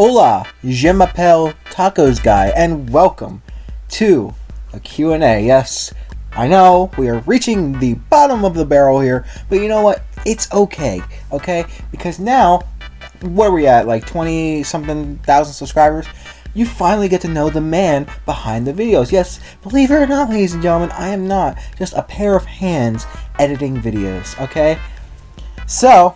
Hola, je m'appelle Tacoz guy, and welcome to a Q&A. Yes, I know we are reaching the bottom of the barrel here, but you know what? It's okay, Because now, what are we at? Like 20-something thousand subscribers? You finally get to know the man behind the videos. Yes, believe it or not, ladies and gentlemen, I am not just a pair of hands editing videos, okay? So,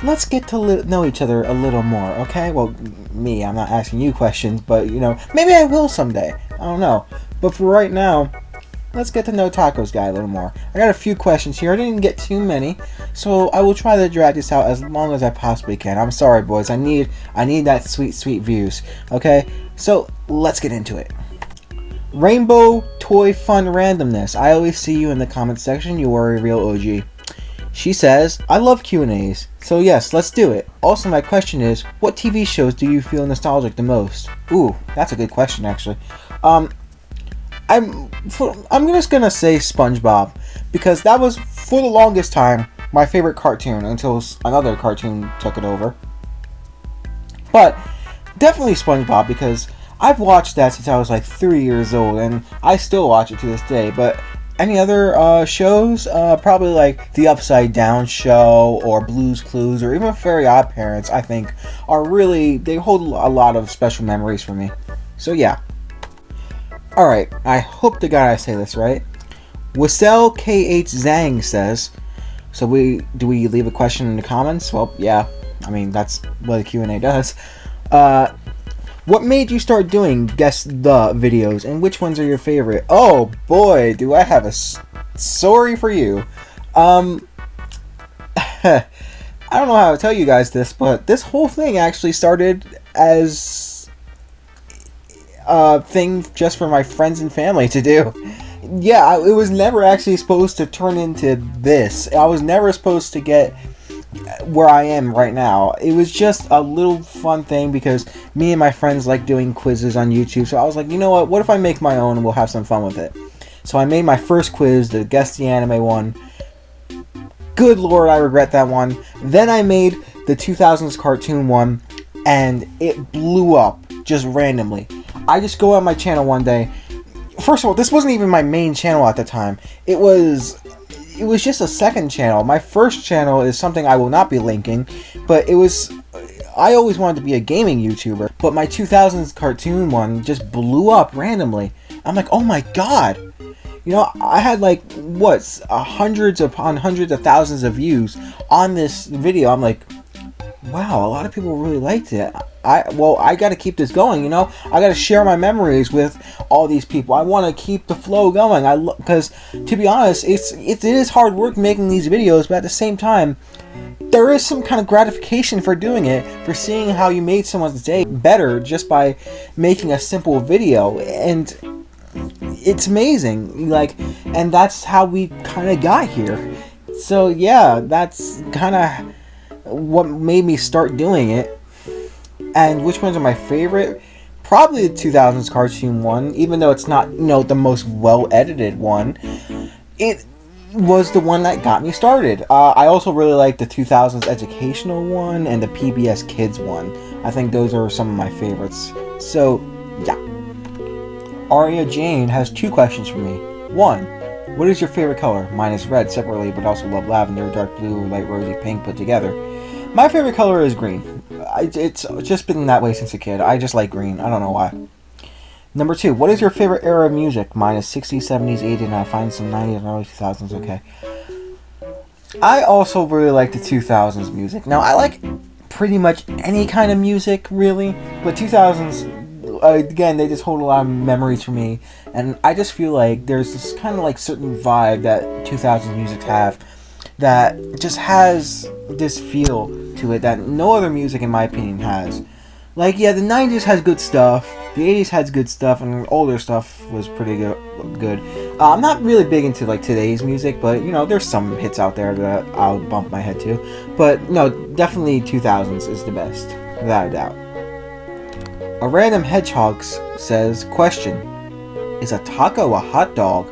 let's get to know each other a little more, okay? Well, me, I'm not asking you questions, but, you know, maybe I will someday. I don't know. But for right now, let's get to know Tacoz guy a little more. I got a few questions here. I didn't get too many, so I will try to drag this out as long as I possibly can. I'm sorry, boys. I need that sweet views, okay? So, let's get into it. Rainbow Toy Fun Randomness. I always see you in the comment section. You are a real OG. She says, I love Q&As, so yes, let's do it. Also, my question is, what TV shows do you feel nostalgic the most? Ooh, that's a good question, actually. I'm just gonna say SpongeBob, because that was, for the longest time, my favorite cartoon, until another cartoon took it over. But, definitely SpongeBob, because I've watched that since I was like 3 years old, and I still watch it to this day, but any other shows? Probably like The Upside Down Show, or Blue's Clues, or even Fairy Odd Parents, I think, they hold a lot of special memories for me. So yeah. Alright, I hope to God I say this right. Wissel KH Zhang says, do we leave a question in the comments? Well, yeah. I mean, that's what the Q&A does. What made you start doing Guess the videos, and which ones are your favorite? Oh boy, do I have a story for you. I don't know how to tell you guys this, but this whole thing actually started as a thing just for my friends and family to do. Yeah, it was never actually supposed to turn into this. I was never supposed to get where I am right now. It was just a little fun thing because me and my friends like doing quizzes on YouTube. So I was like, you know what if I make my own and we'll have some fun with it. So I made my first quiz, the Guess the Anime one. Good lord, I regret that one. Then I made the 2000s cartoon one, and it blew up just randomly. I just go on my channel one day. First of all, this wasn't even my main channel at the time. It was just a second channel. My first channel is something I will not be linking, but I always wanted to be a gaming YouTuber, but my 2000s cartoon one just blew up randomly. I'm like, oh my god. You know, I had like, hundreds upon hundreds of thousands of views on this video. I'm like, wow, a lot of people really liked it. I gotta keep this going, you know? I gotta share my memories with all these people. I want to keep the flow going. Because, to be honest, it is hard work making these videos, but at the same time, there is some kind of gratification for doing it, for seeing how you made someone's day better just by making a simple video, and it's amazing. Like, and that's how we kind of got here. So yeah, that's kind of what made me start doing it. And which ones are my favorite? Probably the 2000s cartoon one, even though it's not, the most well-edited one. It was the one that got me started. I also really like the 2000s educational one and the PBS Kids one. I think those are some of my favorites. So, yeah. Aria Jane has 2 questions for me. 1. What is your favorite color? Mine is red separately, but also love lavender, dark blue, or light rosy pink put together. My favorite color is green. It's just been that way since a kid. I just like green. I don't know why. Number 2. What is your favorite era of music? Mine is 60s, 70s, 80s, and I find some 90s and early 2000s. Okay. I also really like the 2000s music. Now, I like pretty much any kind of music, really. But 2000s, again, they just hold a lot of memories for me. And I just feel like there's this kind of like certain vibe that 2000s music have that just has this feel to it that no other music, in my opinion, has. Like, yeah, the 90s has good stuff, the 80s has good stuff, and older stuff was pretty good. I'm not really big into, like, today's music, but, there's some hits out there that I'll bump my head to. But, no, definitely 2000s is the best, without a doubt. A Random Hedgehog says, question, is a taco a hot dog?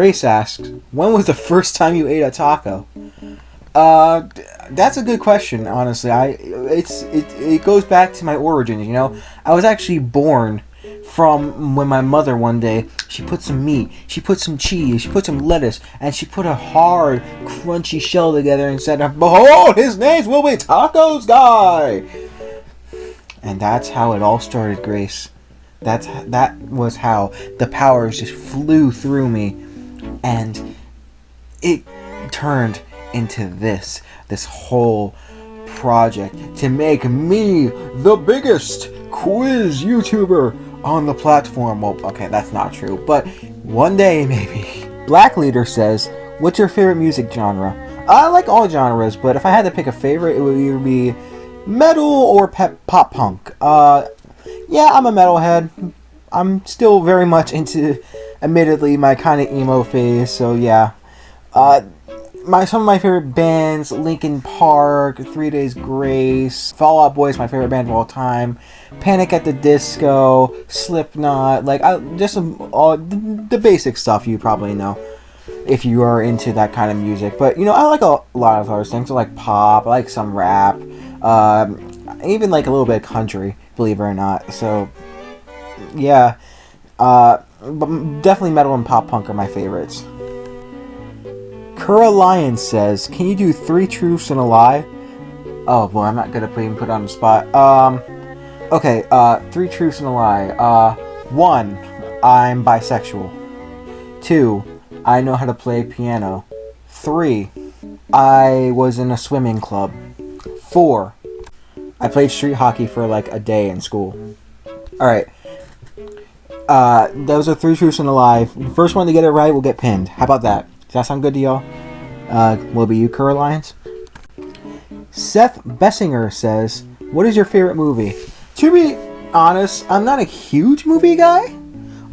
Grace asks, when was the first time you ate a taco? That's a good question, honestly. It goes back to my origins, you know? I was actually born from when my mother one day, she put some meat, she put some cheese, she put some lettuce, and she put a hard, crunchy shell together and said, behold, his name will be Tacoz Guy! And that's how it all started, Grace. That was how the powers just flew through me, and it turned into this whole project to make me the biggest quiz YouTuber on the platform. Well, okay, that's not true, but one day maybe. Black Leader says, what's your favorite music genre? I like all genres, but if I had to pick a favorite, it would either be metal or pop punk. Yeah, I'm a metalhead. I'm still very much into, admittedly, my kind of emo phase, so yeah. Some of my favorite bands: Linkin Park, 3 Days Grace, Fall Out Boy is my favorite band of all time, Panic at the Disco, Slipknot, all the basic stuff you probably know if you are into that kind of music. But you know, I like a lot of other things. I like pop, I like some rap, even like a little bit of country, believe it or not. So yeah, but definitely metal and pop punk are my favorites. Kura Lion says, can you do 3 truths and a lie? Oh boy, I'm not good at being put on the spot. Okay, 3 truths and a lie. 1, I'm bisexual. 2, I know how to play piano. 3, I was in a swimming club. 4, I played street hockey for like a day in school. Alright. Those are 3 truths and a lie. The first one to get it right will get pinned. How about that? Does that sound good to y'all? Will it be you, Kura Lions? Seth Bessinger says, what is your favorite movie? To be honest, I'm not a huge movie guy.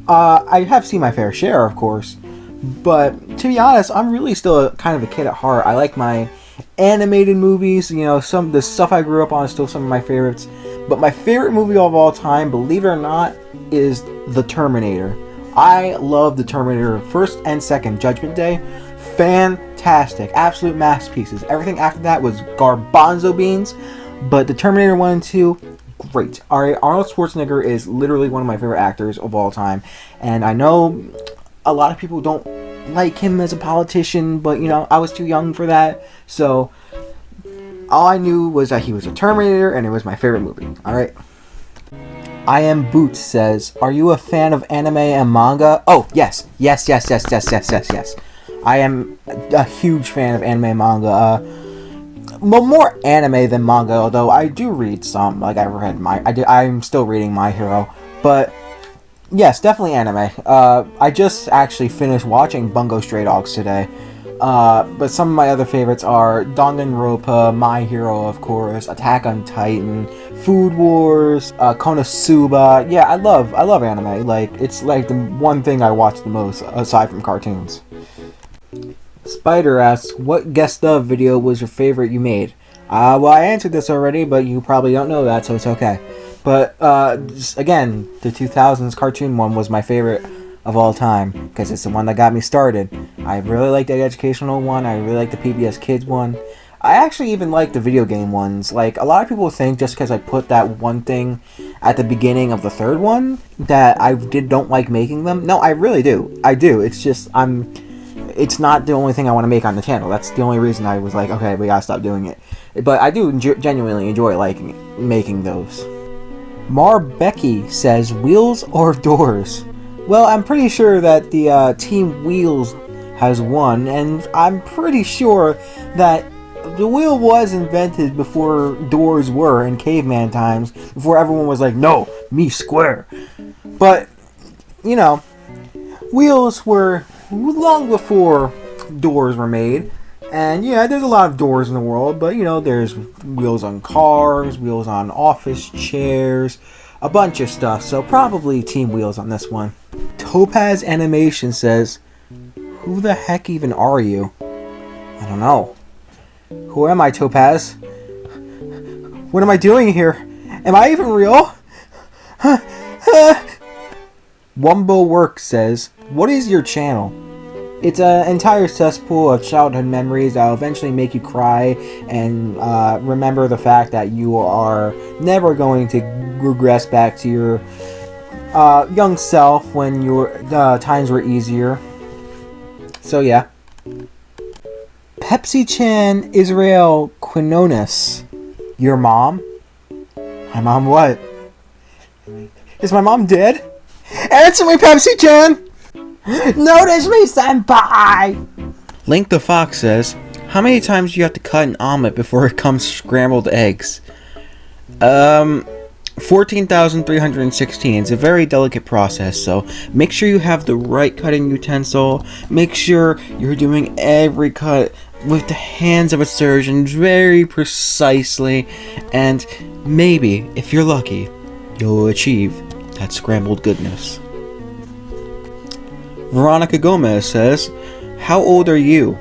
I have seen my fair share, of course. But to be honest, I'm really still kind of a kid at heart. I like my animated movies. You know, some of the stuff I grew up on is still some of my favorites. But my favorite movie of all time, believe it or not, is The Terminator. I love The Terminator 1st and 2nd, Judgment Day. Fantastic. Absolute masterpieces. Everything after that was garbanzo beans. But The Terminator 1 and 2, great. Alright, Arnold Schwarzenegger is literally one of my favorite actors of all time. And I know a lot of people don't like him as a politician, but you know, I was too young for that. So, all I knew was that he was a Terminator and it was my favorite movie. Alright. I Am Boot says, are you a fan of anime and manga? Oh, yes. Yes. I am a huge fan of anime and manga. Well, more anime than manga, although I do read some. Like, I'm still reading My Hero. But, yes, definitely anime. I just actually finished watching Bungo Stray Dogs today. But some of my other favorites are Danganronpa, My Hero, of course, Attack on Titan, Food Wars, Konosuba. Yeah, I love anime. Like, it's like the one thing I watch the most aside from cartoons. Spider asks, what guest of video was your favorite you made? Well, I answered this already, but you probably don't know that, so it's okay. But again, the 2000s cartoon one was my favorite of all time, because it's the one that got me started. I really like the educational one. I really like the PBS Kids one. I actually even like the video game ones. Like, a lot of people think just because I put that one thing at the beginning of the third one that I don't like making them. No, I really do. I do. It's just, it's not the only thing I want to make on the channel. That's the only reason I was like, okay, we gotta stop doing it. But I do genuinely enjoy making those. Mar Becky says, wheels or doors? Well, I'm pretty sure that the Team Wheels has won, and I'm pretty sure that the wheel was invented before doors were in caveman times, before everyone was like, no, me square. But, you know, wheels were long before doors were made. And yeah, there's a lot of doors in the world, but you know, there's wheels on cars, wheels on office chairs, a bunch of stuff. So probably Team Wheels on this one. Topaz Animation says, who the heck even are you? I don't know. Who am I, Topaz? What am I doing here? Am I even real? Wumbo Work says, what is your channel? It's an entire cesspool of childhood memories that will eventually make you cry and remember the fact that you are never going to regress back to your young self when your times were easier. So yeah. Pepsi-chan Israel Quinones. Your mom? My mom what? Is my mom dead? Answer me, Pepsi-chan! Notice me, senpai! Link the Fox says, how many times do you have to cut an omelet before it comes scrambled eggs? 14,316. It's a very delicate process, so make sure you have the right cutting utensil. Make sure you're doing every cut with the hands of a surgeon very precisely, and maybe, if you're lucky, you'll achieve that scrambled goodness. Veronica Gomez says, how old are you?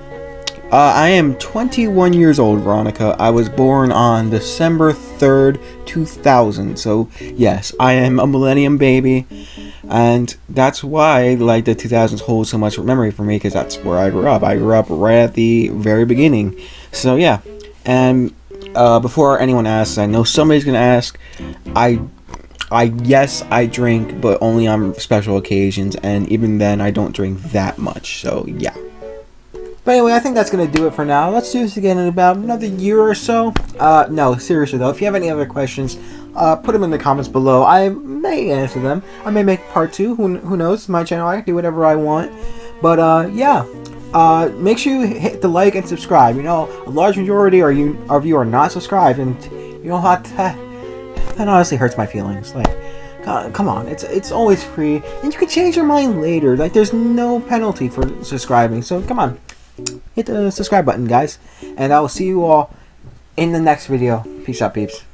I am 21 years old, Veronica. I was born on December 3rd, 2000. So, yes, I am a millennium baby. And that's why, like, the 2000s hold so much memory for me, because that's where I grew up. I grew up right at the very beginning. So, yeah. And before anyone asks, I know somebody's going to ask, yes, I drink, but only on special occasions. And even then, I don't drink that much. So, yeah. But anyway, I think that's going to do it for now. Let's do this again in about another year or so. No, seriously though, if you have any other questions, put them in the comments below. I may answer them. I may make part 2. Who knows? It's my channel. I can do whatever I want. But, yeah. Make sure you hit the like and subscribe. You know, a large majority of you are not subscribed. And you know what? That honestly hurts my feelings. Like, come on. It's always free. And you can change your mind later. Like, there's no penalty for subscribing. So, come on. Hit the subscribe button, guys, and I will see you all in the next video. Peace out, peeps.